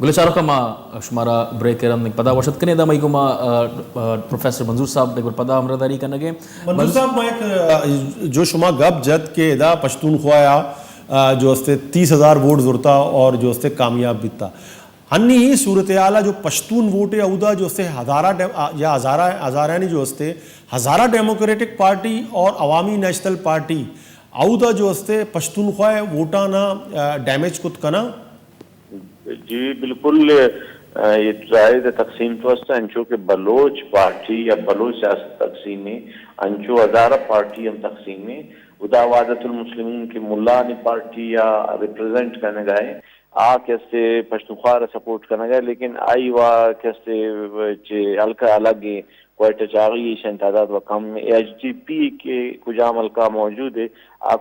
گلچارو کا ما شمارا بریک کرم پدا وشت کنے دا مائی کو ما پروفیسر منظور صاحب نے پدا امرداری کرنگے منظور صاحب میں جو شما گپ جد کے دا پشتونخوا جو استے 30,000 ووٹ زورتا اور جو استے کامیاب بیتا ہنی ہی صورتحال جو پشتون ووٹ ہے اودا جو استے ہزارانی جو استے ہزارہ ڈیموکریٹک پارٹی اور عوامی نیشنل پارٹی اودا جو استے پشتونخوا ووٹانا ڈیمیج کت کنا. جی بالکل یہ ظاہر تقسیم تو است انچو کہ بلوچ پارٹی یا بلوچ سیاست تقسیم میں انچو ہزارہ پارٹی ہم تقسیم میں ادا وحدت المسلمین کی ملانی پارٹی یا ریپرزینٹ کرنے گئے کیسے پشتونخوا سپورٹ کرنے گئے لیکن آئی وا کیسے حلقہ الگ کوئٹہ چاغی شن تعداد و کم ایچ ڈی پی کے کجام حلقہ موجود ہے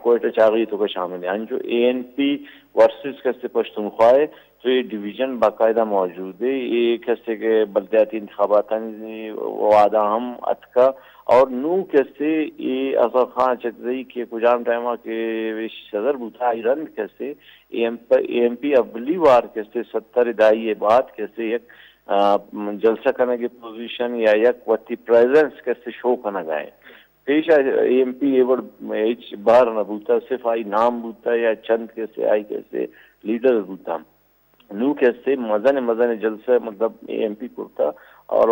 کوئٹہ چاغی تو کا شامل ہے انجو اے این پی ورسز کیسے پشتونخوا ہے تو یہ ڈویژن باقاعدہ موجود ہے. یہ کیسے کہ بلدیاتی انتخابات وعدہ ہم اتکا اور نو کیسے یہ اظہر خان چترئی کے کجام ٹائمہ کے صدر بوتا ایران کیسے اے ایم پی ابلی وار کیسے 70 دائی بات کیسے ایک جلسہ کرنے کی پوزیشن یا یک وقتی پریزنس کیسے شو کرنا گئے پیش اے ایم پی ایچ باہر نہ بوتا صرف آئی نام بوتا یا چند کیسے آئی کیسے لیڈر بوتا نو کیسے مزن جلسہ مطلب اے ایم پی کرتا اور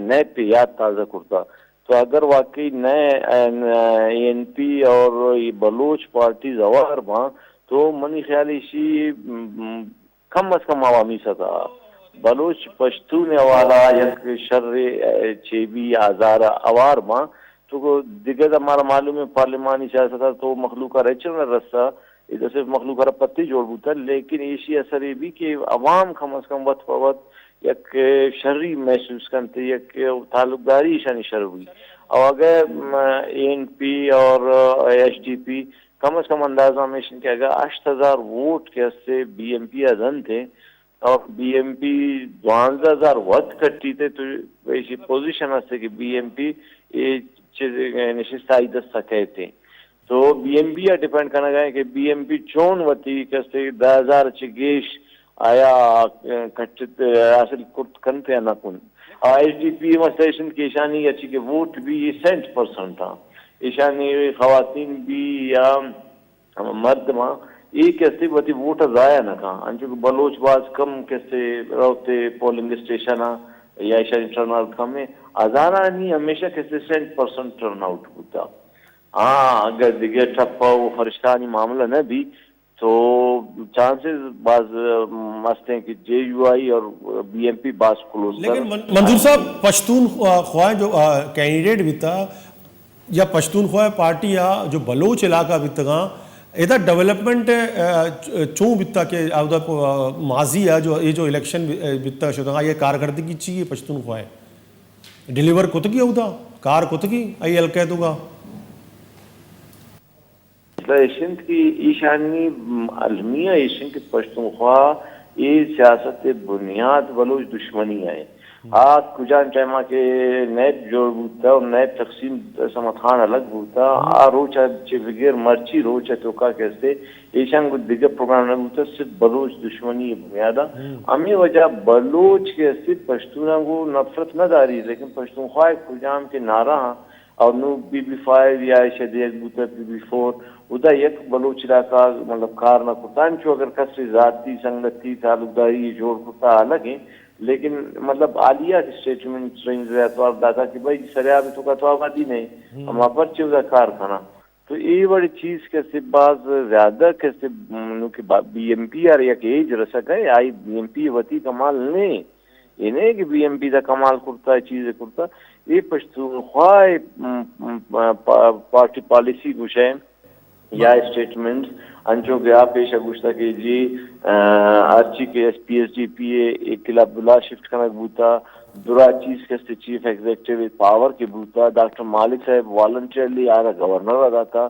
نئے پہ یاد تازہ کرتا. تو اگر واقعی نئے اے این پی اور یہ بلوچ پارٹی زوار ماں تو منی خیال اسی کم از کم عوامی سطح بلوچ پشتون والا یک شر چیبی ہزار اوار ماں تو دیگر ہمارا معلوم ہے پارلیمانی سیاست تو مخلوقہ ریچر رسا ادھر صرف مخلوق ہر پتی جوڑ بوتا لیکن ایشی اثر یہ بھی کہ عوام کم از کم وقت فوقت یک شرری محسوس کرتے یک تعلق داری شانی شر ہوئی اور اگر اے این پی اور ایچ ڈی پی کم از کم اندازہ میں کہ اگر 8,000 ووٹ کیسے بی ایم پی ازن تھے اور بی ایم پی 12,000 وقت کٹی تھے تو ایسی پوزیشن ہے کہ بی ایم پی نشستائی دست سکے تھے تو بی ایم پی ڈیپینڈ کرنا گئے کہ بی ایم پی چون وتی کیسے 10,000 چگیش آیا کچت حاصل کرتے یا نہ کن ایچ ڈی پی مسٹیشن کی ایشانی اچھی کہ ووٹ بھی 60% تھا ایشانی خواتین بھی یا مرد ماں یہ کیسے وتی ووٹ ضائع نہ کہا انچو کہ بلوچ باز کم کیسے روتے پولنگ اسٹیشن یا ایشانی ٹرن آؤٹ کم ہے ہزارہ نہیں ہمیشہ کیسے 60% ٹرن آؤٹ ہوتا. اگر دیگر ٹھپا و فرشتانی معاملہ نہ بھی تو چانسز بعض مست ہیں کہ جے یو آئی اور بی ایم پی بعض کلوز. لیکن منظور صاحب پشتونخوا جو کینڈیڈیٹ بھی تھا یا پشتونخوا پارٹی یا جو بلوچ علاقہ بھی تھا ادھر ڈیولپمنٹ چوں بیتا کہ ماضی ہے جو یہ جو الیکشن بیتا شدہ یہ کارکردگی چاہیے پشتونخوا ڈیلیور کتگی ہوتا کار کتگی ای القید ہوگا ایشن کی ایشانی المیہ ایشن کی پشتونخوا یہ سیاست بنیاد بلوچ دشمنی ہے کجان ٹائمہ کے نیب جوڑ بوتا اور نیب تقسیم سمت خان الگ بوتا روچا بغیر مرچی روچا توکا کیسے ایشان کو دیگر پروگرام نہ بوتا صرف بلوچ دشمنی بنیادہ ہمیں وجہ بلوچ کے صرف پشتونہ کو نفرت نہ داری لیکن پشتونخوا کجام کے نعرہ اور نو بی بی 5 یا شدید بوتا بی بی 4 ادا یک بلوچ علاقہ مطلب کار نہ کرتا انچو اگر کسی ذاتی سنگتی تعلق داری جوڑ کرتا الگ ہیں لیکن مطلب عالیہ کی سٹیٹمنٹ رینج اعتبار داتا کہ بھائی سریاب تو کا تو آبادی نہیں ہم پر چوزہ کار کھانا تو یہ بڑی چیز کیسے بعض زیادہ کیسے بی ایم پی اور یک ایج رسک ہے آئی بی ایم پی وتی کمال نہیں یہ نہیں کہ بی ایم پی دا کمال کرتا ہے چیزیں کرتا یہ پشتونخوا پارٹی پالیسی کچھ ہے یا اسٹیٹمنٹ انچو کہ آپ پیشہ گوشتا کہ جی آرچی کے S P S D P ایک قلعہ عبداللہ شفٹ کرنا بوتا درا چیز کیسے چیف ایگزیکٹیو پاور کے بوتا ڈاکٹر مالک صاحب والنٹیرلی آ رہا گورنر ادا تھا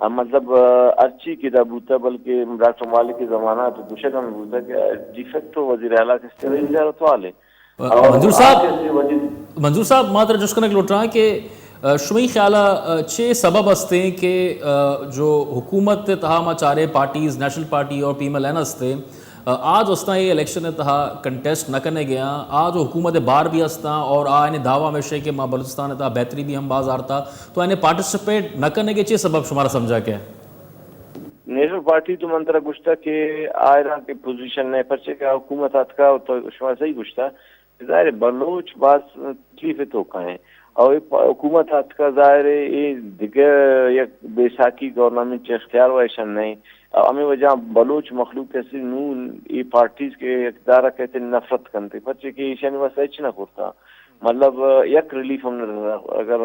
مطلب ارچی کی دا بوتا بلکہ ڈاکٹر مالک کے زمانہ تو دوشہ کا میں بوتا کہ ڈیفیکٹو وزیر اعلیٰ کس طرح انجارت والے منظور صاحب ماتر جس کنک لوٹ رہا ہے کہ شمی خیالہ چھ سبب ہستے ہیں کہ جو حکومت تہا چارے پارٹیز نیشنل پارٹی اور پی ایم ایل این ہستے آج ہستا یہ الیکشن تہا کنٹیسٹ نہ کرنے گیا آج حکومت بار بھی ہستا اور آنے دعویٰ میں کہ ماں بلوچستان تھا بہتری بھی ہم باز آرتا تو انہیں پارٹیسپیٹ نہ کرنے کے چیز سبب شمارا سمجھا کیا نیشنل پارٹی تو منترا گشتا کہ آئرہ کی پوزیشن نہیں پرچے کہ حکومت ہاتھ کا تو شما صحیح گشتا ظاہر بلوچ بعض تکلیفیں تو کہیں اور حکومت ہاتھ کا ظاہر ہے یہ دیگر یک بیساکی گورنمنٹ چے اختیار ویشن نہیں ہمیں وجہ بلوچ مخلوق کیسے نون یہ پارٹیز کے اقدارہ کہتے نفرت کرتے پرچے کہ ایشانی واسطہ اچھ نہ کرتا مطلب یک ریلیف ہم نے اگر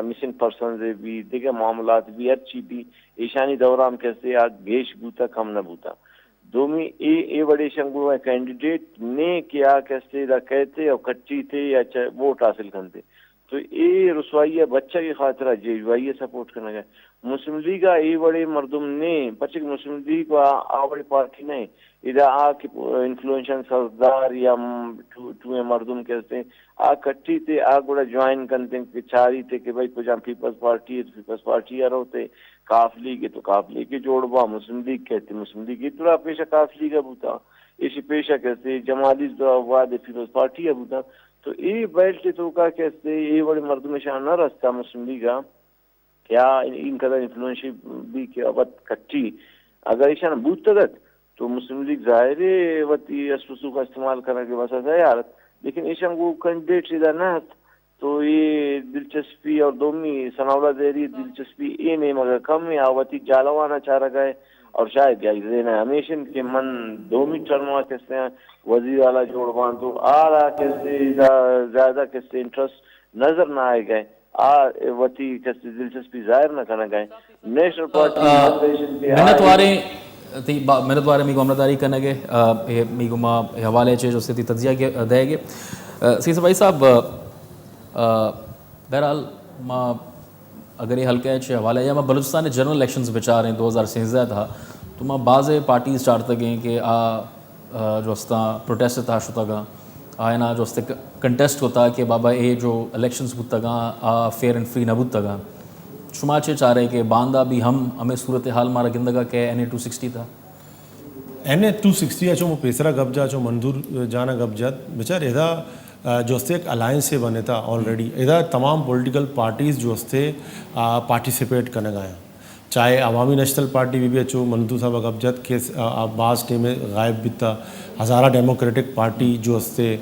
مسنگ پرسنز بھی دیگر معاملات بھی اچھی بھی ایشانی دورہ ہم کیسے آج گیش بوتا کم نہ بوتا دومی اے بڑے شنگو کینڈیڈیٹ نے کیا کیسے دا کہتے اور کچی تھے یا ووٹ حاصل کرتے تو یہ رسوائیہ بچہ کی خاطرہ جیوائیہ سپورٹ کرنا گئے مسلم لیگ اے بڑے مردم نے بچے مسلم لیگ کو بڑی پارٹی نہیں ادھر آ کے انفلوئنشن سردار یا ٹوئے مردم کہتے ہیں آ کٹی تھے آ گوڑا جوائن کرتے کہ چاری تھے کہ بھائی کچھ ہم پیپلز پارٹی ہے تو پیپلز پارٹی آ رہے تھے کاف لیگ ہے تو کاف لیگ کے جوڑ با مسلم لیگ کہتے مسلم لیگ اتنا پیشہ کاف لیگ ابوتا اسی پیشہ کہتے جمالی واد پیپلز پارٹی ابوتا تو یہ بیلٹ تو کا کہتے یہ بڑے مردم شاہ نہ رستا مسلم لیگا کیا ان قدر انفلوئنشپ بھی کہ وقت کٹی اگر ایشان بوت تگت تو مسلم لیگ ظاہر ہے وقتی اسفسو کا استعمال کرنے کے واسطہ تیار لیکن ایشان کو کینڈیڈیٹ سیدھا نہ تو یہ دلچسپی اور دومی سناولا دیری دلچسپی اے نہیں مگر کم ہے آواتی جالوانا چاہ رہا ہے اور شاید جائز دینا ہمیشہ کے من دومی ٹرمہ کہتے ہیں وزیر والا جوڑ بان تو آ رہا کیسے زیادہ کیسے انٹرسٹ نظر نہ آئے گئے وتی کیسے دلچسپی ظاہر نہ کرنا گئے نیشنل پارٹی محنت وارے میگو امرداری کرنے گے میگو ماں حوالے چے جو ستی تجزیہ دے گے سیسا بھائی صاحب بہرحال ماں اگر یہ حلقہ چے حوالے یا ماں بلوچستان جنرل الیکشنز بچا رہے ہیں 2016 تھا تو ماں بعض پارٹیز چارتے گئے کہ جو ہستا پروٹیسٹ تھا شتا گا آئے نا جو ہستے کنٹیسٹ ہوتا کہ بابا اے جو الیکشنز بودتا گا فیئر اینڈ فری نہ بودتا گا شما چے چاہ رہے کہ باندھا بھی ہمیں صورتحال مارا گندگا کہ NA-260 تھا NA-260 اچھو پیسرا گب جا چو منظور جانا گب جات بچار ادا جو ہستے ایک الائنس سے بنے تھا آلریڈی ادا تمام پولیٹیکل پارٹیز جو ہستے پارٹیسپیٹ کرنے گئے چاہے عوامی نیشنل پارٹی بھی اچھو منظور صاحب گب جات کے بعض ٹیم میں غائب بھی تھا ہزارہ ڈیموکریٹک پارٹی جو ہستے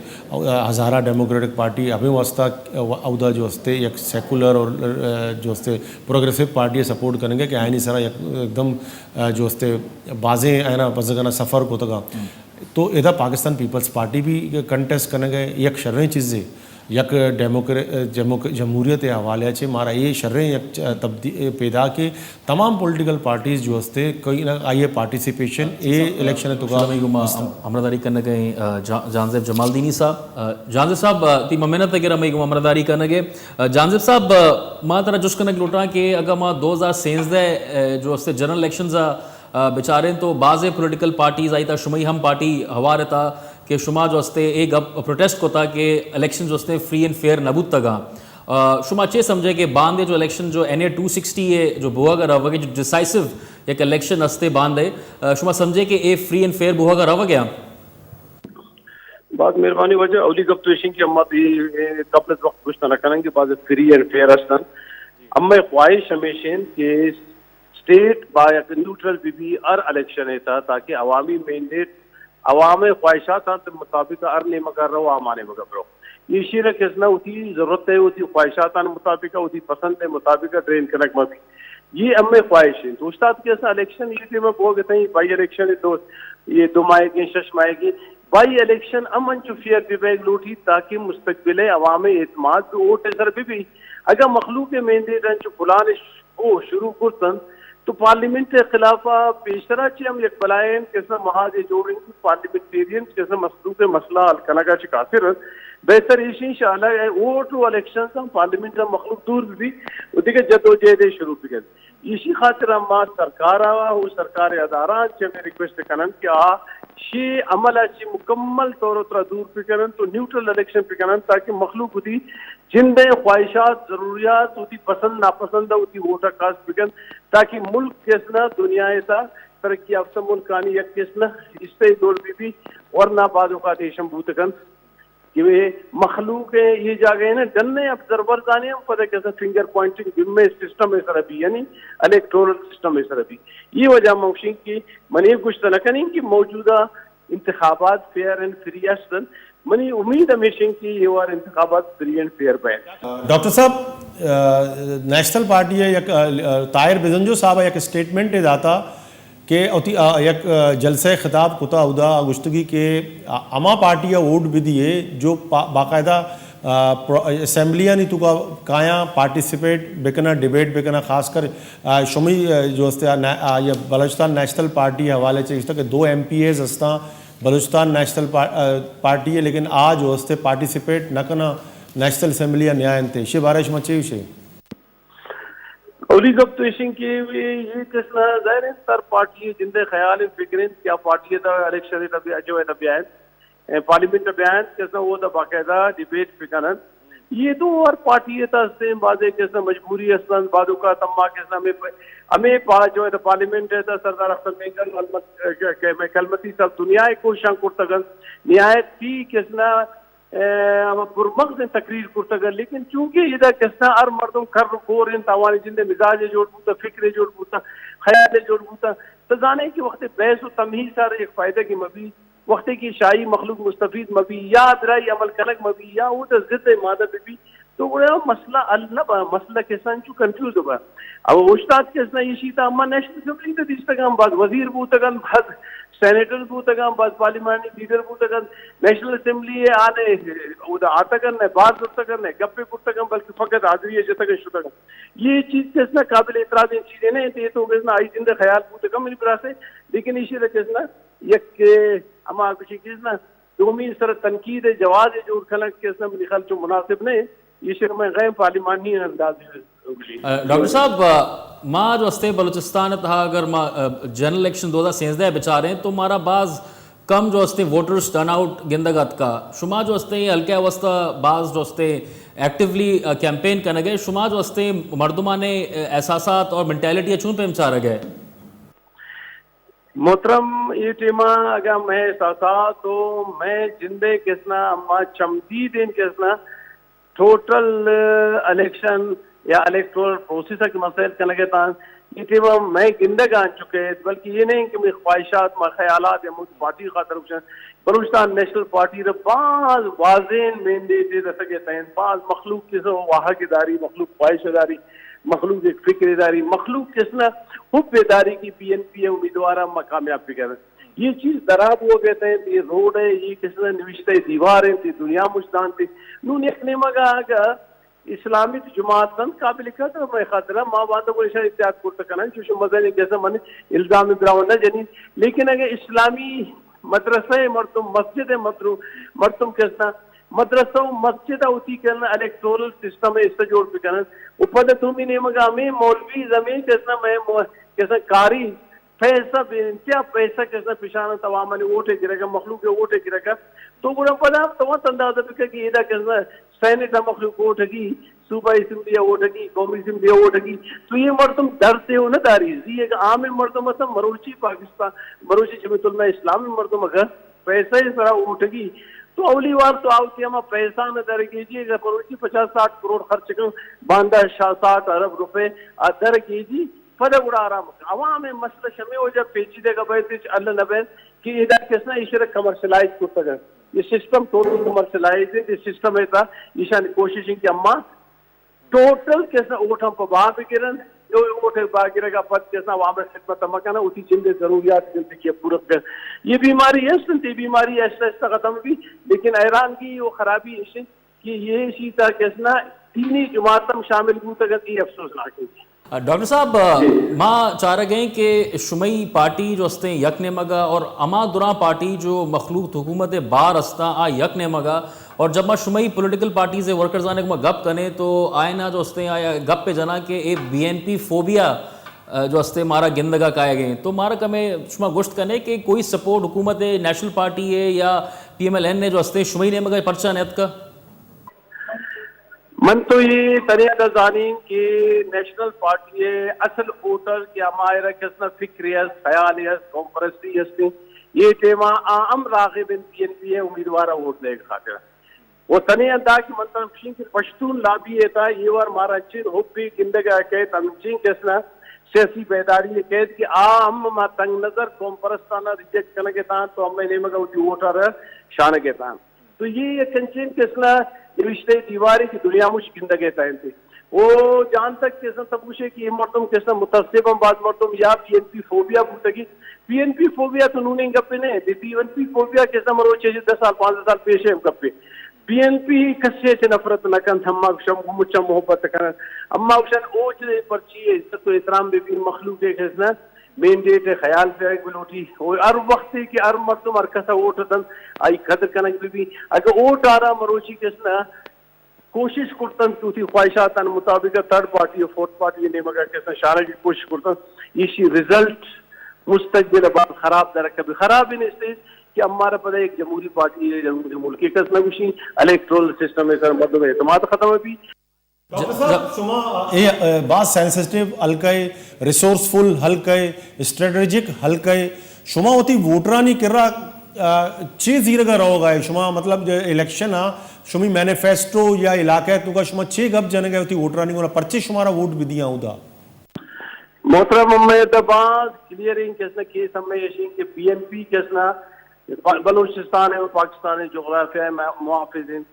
ہزارہ ڈیموکریٹک پارٹی ابھی واسطہ عہدہ جو ہستے یک سیکولر اور جو ہستے پروگریسو پارٹی سپورٹ کریں گے کہ آئینی سرا ایک دم جو ہستے بازیں آئینا بزگنا سفر کو تگا تو ادا پاکستان پیپلز پارٹی بھی کنٹیسٹ کرنے گئے یک شرعی چیزیں یک جمہوریت حوالے سے مارا یہ شرعی یک پیدا کے تمام پولیٹیکل پارٹیز جو ہستے کوئی نہ آئیے پارٹیسپیشن اے الیکشن تو امرداری کرنے گئے جانزیب جمال دینی صاحب جانزیب صاحب تی محنت وغیرہ میں امرداری کرنے گئے جانزیب صاحب ماں طرح جس کرنے لوٹا کہ اگر ماں 2016 جو ہستے جنرل الیکشنز بیچارے تو بعض پولیٹیکل پارٹیز آئی تھا شمئی ہم پارٹی ہوا رہتا کہ شما جو ہستے ایک پروٹیسٹ کو تھا کہ الیکشن جو ہستے فری اینڈ فیئر نبود تگا شما چے سمجھے کہ باندھے جو الیکشن جو NA-260 ہے جو بوہا کا رہا جو ڈیسائسو ایک الیکشن ہستے باندھے شما سمجھے کہ اے فری اینڈ فیئر بوہا کا رہا گیا بات مہربانی وجہ اولی گپ تو ایشن کی اما قبل وقت کچھ نہ کریں گے بعض فری اینڈ فیئر ہستن اما خواہش ہمیشہ کہ اسٹیٹ با نیوٹرل بھی ہر الیکشن ہے تاکہ عوامی مینڈیٹ عوام خواہشات مطابق ارنے مگر رہو آمانے مگر رہو یہ شیر کسنا ہوتی ضرورت ہے ہوتی خواہشات مطابق ہوتی پسند ہے مطابق ڈرین کنک میں بھی یہ ام خواہش ہے تو استاد کیسا الیکشن یہ تھی میں بول گئے ہیں بائی الیکشن یہ دو ماہ کی شش ماہ کی بائی الیکشن امن چو فیئر بھی بیگ لوٹی تاکہ مستقبل عوام اعتماد بھی ووٹ سر بھی اگر مخلوق مینڈیٹ چو فلان وہ شروع کرتن تو پارلیمنٹ کے خلاف پیشترا چی ہم یک بلائیں کیسا محاذ جوڑیں گے پارلیمنٹیرین کیسا مسلوق مسئلہ حل کرنا کا چکاثر بہتر ایشی انشاءاللہ ووٹ و الیکشن ہم پارلیمنٹ مخلوق دور بھی دیکھے جد و جہد شروع بھی کریں اسی خاطر ہم سرکار وہ سرکار اداران سے ہمیں ریکویسٹ کرن کہ شی عمل اچھی مکمل طور پر دور پہ کرن تو نیوٹرل الیکشن پہ کرن تاکہ مخلوق ہوتی جن میں خواہشات ضروریات ہوتی پسند ناپسند ہوتی ووٹر کاسٹ پہ کرن تاکہ ملک کیسنا دنیا ایسا ترقی یافتہ ملکانی یک کسنا اس سے دور بھی اور نہ بعض اوقات ایشم بوتکن کہ مخلوق یہ جاگے نا ڈننے ابزرور جانے ہم پتہ کیسا فنگر پوائنٹنگ میں سسٹم ہے سر ابھی یعنی الیکٹورل سسٹم ہے سر ابھی یہ وجہ موشن کی منی کچھ تو نہ کریں کہ موجودہ انتخابات فیئر اینڈ فری ہستن منی امید ہمیشہ کی یہ وار انتخابات فری اینڈ فیئر پہ ڈاکٹر صاحب نیشنل پارٹی ہے یک طاہر بزنجو صاحب یک اسٹیٹمنٹ داتا کہ یک جلسہ خطاب کتا ادا گشتگی کے اما پارٹیاں ووٹ بھی دیے جو باقاعدہ اسمبلیاں نہیں تو کایا پارٹیسپیٹ بکنا ڈیبیٹ بکنا خاص کر شمی جو یہ بلوچستان نیشنل پارٹی حوالے سے اس کہ 2 MPAs ہستا بلوچستان نیشنل پارٹی ہے لیکن آج واسطے پارٹیسپیٹ نہ کرنا نیشنل اسمبلی نیا انتے شی بارش مچے شے اولی گپ تو اشن کی یہ کسنا ظاہر ہے سر پارٹی جندے خیال فکرین کیا پارٹی دا الیکشن جو ہے بیان پارلیمنٹ بیان کسنا وہ دا باقاعدہ ڈیبیٹ فکرن یہ تو اور پارٹی تا سے بازے کسنا مجبوری اسلام بادو کا تما کسنا ہمیں جو ہے پارلیمنٹ ہے سردار اختر مینگل کلمتی صاحب دنیا کو شان کرتگن نہایت کی کسنا پرمغز تقریر کرتگن لیکن چونکہ یہ کسنا ہر مردم کر کور ان توانی جندے مزاج جوڑ بوتا فکر جوڑ بوتا خیال جوڑ بوتا تزانے کی وقت بحث و تمہیز سارے ایک فائدہ کی مبی وقت کی شاہی مخلوق مستفید مبی یا ادرائی عمل کنک مبی یا وہ تو ضد مادہ بھی تو وہ مسئلہ اللہ مسئلہ کسان چو کنفیوز ہوگا اب استاد کسنا یہ شیطہ اما نیشنل اسمبلی تے دیشتگام بعد وزیر بوتگن بعد سینیٹر بوتگن بعد پارلیمانی لیڈر بوتگن نیشنل اسمبلی آنے آتگن ہے بعض ارتگن ہے گپے پرتگن بلکہ فقط حاضری ہے جتگن شتگن یہ چیز کسنا قابل اعتراض ان چیزیں نہیں تو یہ تو کسنا آئی زندہ خیال بوتگن میری برا سے لیکن اسی طرح کسنا یک اما کچھ کسنا دومی سر تنقید جواز جو خلق کسنا میری خیال جو مناسب نہیں یہ شر میں غیر پارلیمانی انداز ڈاکٹر صاحب ماں جو ہستے بلوچستان تھا اگر جنرل الیکشن 2013 بچا رہے ہیں تو ہمارا بعض کم جو ہستے ووٹرز ٹرن آؤٹ گندگت کا شما جو ہستے ہلکے وسطہ بعض جو ہستے ایکٹیولی کیمپین کرنے گئے شما جو ہستے مردمانے احساسات اور مینٹیلٹی چون پہ مچارا گئے محترم یہ ٹیما اگر میں احساسات تو میں جندے کسنا اما چمدی دین کسنا ٹوٹل الیکشن یا الیکٹورل پروسیس کے مسائل کا لگے تھا یہ ٹیما میں گندگ آن چکے بلکہ یہ نہیں کہ میری خواہشات میں خیالات یا مجھ پارٹی خاطر بلوچستان نیشنل پارٹی رہ بعض واضح مینڈیٹ دے سکے تھے بعض مخلوق کس واہ کی داری مخلوق خواہش داری مخلوق ایک فکر داری مخلوق کس نا حب بیداری کی PNP امیدوارہ کامیاب بھی کر یہ چیز دراب ہو گئے تھے یہ روڈ ہے یہ کس نے نوشتے دیواریں تھی دنیا مجدان تھی نون ایک نیمہ کا اسلامی جماعت نند قابل کہتا ہے میں خاطرہ ماں باندھا کو اشارہ اتحاد کرتا کرنا چوشو مزہ جیسا من الزام براؤنہ جنین لیکن اگر اسلامی مدرسہ مرتم مسجد مرتم کسنا مدرسہ و مسجد ہوتی کرنا الیکٹورل سسٹم ہے اس سے جوڑ پہ کرنا اوپر تمہیں نیمہ کا ہمیں مولوی زمین کسنا میں کسنا کاری پیسہ کیا پیسہ کیسا پیشانہ تمام نے ووٹ گرے گا مخلوق کے ووٹ گرے گا تو بڑا پڑا تو اندازہ بھی کہ یہ کیسا سینٹ مخلوق ووٹ گی صوبہ اسمبلی ووٹ گی قومی اسمبلی ووٹ گی تو یہ مردم ڈرتے ہو نا داری یہ عام مردم اصلا مروچی پاکستان مروچی جمعیت علماء اسلامی مردم اگر پیسہ اس طرح ووٹ گی تو اولی بار تو آؤ کہ ہم پیسہ نہ در کیجیے گا مروچی 50-60 کروڑ خرچ کر باندھا 60 ارب روپے در کیجیے فدہ اڑا آرام عوام میں مسئلہ شمی ہو جب پیچیدے کا بیت اللہ نبیل کہ یہ کسنا یہ شرک کمرشلائز کرتا گا یہ سسٹم ٹوٹل کمرشلائز ہے یہ سسٹم ہے تھا یہ کوشش کی اما ٹوٹل کیسا اوٹ ہم پہ باہر بگرن جو اوٹ ہے باہر گرے گا پت کیسا عوام میں خدمت مکانا اسی چندے ضروریات زندگی پورا کر یہ بیماری ہے سنتی بیماری ایسا ایسا ختم بھی لیکن ایران کی وہ خرابی ہے کہ یہ شیطہ کیسنا تینی جماعتم شامل ہوتا گا یہ افسوس نہ کی ڈاکٹر صاحب ماں چاہ رہے گئے کہ شمئی پارٹی جو ہستے یک نے مگا اور اما دوران پارٹی جو مخلوق حکومت بار ہستا آ یک نے مگا اور جب ماں شمئی پولیٹیکل پارٹیز ورکرز آنے کو گپ کرنے تو آئے نا جو ہستے آیا گپ پہ جنا کہ اے BNP فوبیا جو ہستے مارا گندگا کائے گئے تو مارا کمیں شما گشت کرنے کہ کوئی سپورٹ حکومت نیشنل پارٹی ہے یا PMLN نے جو ہستے شمئی نے مگا پرچہ نیت کا من تو یہ طریقہ زانین کہ نیشنل پارٹی اصل ووٹر کہ ہمارا کسنا فکر ہے خیال ہے کمپرستی ہے یہ تیما عام راغبن پی این پی امیدوارہ ووٹ دے خاطر وہ تنی اندا کی منتر پشین کہ پشتون لابی ہے یہ وار مارا چین حبی گندگا کہ تمچین کسنا سیاسی بیداری قید کہ ہم ما تنگ نظر قوم پرستانہ ریجیکٹ کرنے کے تاں تو ہمیں نہیں مگا اٹھی ووٹر شانہ کے تاں تو یہ کنچین کسنا رشتے دیواری کی دنیا مجھ گندگے تاں تھی وہ جان تک کسنا تب پوچھے کہ یہ مرتم کسنا متصب ہم بعد مرتم یا پی این پی فوبیا بھوٹگی پی این پی فوبیا تو نونے گپے نہیں پی این پی فوبیا کسنا مرو 10 سال 15 سال پیش ہے گپے پی این پی کسے سے نفرت نہ کن ہم شم مچا محبت کرن اما اوشن اوج پرچی عزت و احترام بے بھی مخلوق ہے کسنا مینڈیٹ خیال سے گلوٹی ہر وقت کہ ہر مرتم ہر کسا ووٹ دن آئی قدر کنک بھی اگر ووٹ آ رہا مروچی کسنا کوشش کرتن تو تھی خواہشات مطابق تھرڈ پارٹی اور فورتھ پارٹی نے مگر کسنا شارہ کی کوشش کرتن یہ رزلٹ مستقبل بعد خراب درک کبھی خراب ہی نہیں کہ ہمارا پتہ ایک جمہوری پارٹی ہے ملکی کسنا کچھ الیکٹرول سسٹم ہے سر مردم اعتماد ختم ہے بھی ڈاکٹر صاحب شما بعض سینسٹیو حلقے ریسورسفل حلقے اسٹریٹجک حلقے شما ہوتی ووٹرانی کر رہا چھ زیرگا رہو گا شما مطلب جو الیکشن ہاں شمی مینیفیسٹو یا علاقہ تو کا شما چھ گپ جانے گئے ہوتی ووٹرانی کو پرچے شمارا ووٹ بھی دیا ہوں دا محترم محمد عباس کلیئرنگ کسنا کیس ہمیں یشین کہ پی این پی کسنا بلوچستان ہے اور پاکستان ہے جغرافیہ محافظین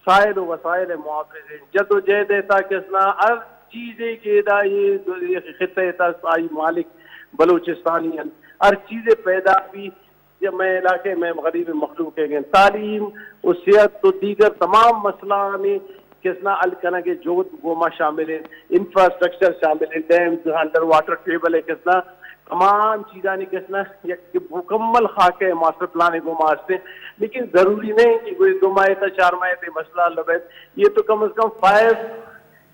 سائل و وسائل محافظین جد و جہد ایتا کسنا ہر چیزیں کے دا یہ خطہ ایتا آئی مالک بلوچستانی ہیں ہر چیزیں پیدا بھی جب میں علاقے میں غریب مخلوق ہے تعلیم و صحت تو دیگر تمام مسئلہ میں کسنا الکنا کے جوت گوما شامل ہیں انفراسٹرکچر شامل ہیں ڈیمز انڈر واٹر ٹیبل ہے کسنا تمام چیزاں نہیں کسنا یک مکمل خاکہ ماسٹر پلان کو ماستے لیکن ضروری نہیں کہ کوئی 2 ماہ تا 4 ماہ تے مسئلہ لبیت یہ تو کم از کم 5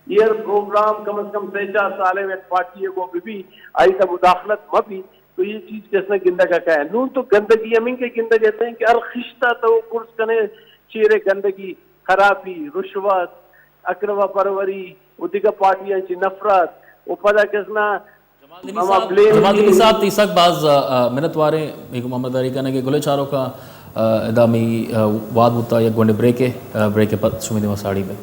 ایئر پروگرام کم از کم 3-4 سالے میں پارٹی کو بھی آئی تا مداخلت مبی تو یہ چیز کسنا گندگا کا ہے نون تو گندگی ہمیں کے گندگی کہتے ہیں کہ الخشتہ تو کرس کنے چیرے گندگی خرابی رشوت اقربا پروری وہ دیگر پارٹیاں چی نفرت وہ پتہ کسنا جمال دینی صاحب تیسک بعض منت وارے ایک محمد داری کہنے کے گلے چاروں کا ادامی واد ہوتا یا گونڈے بریکے پت شمیدی مساڑی میں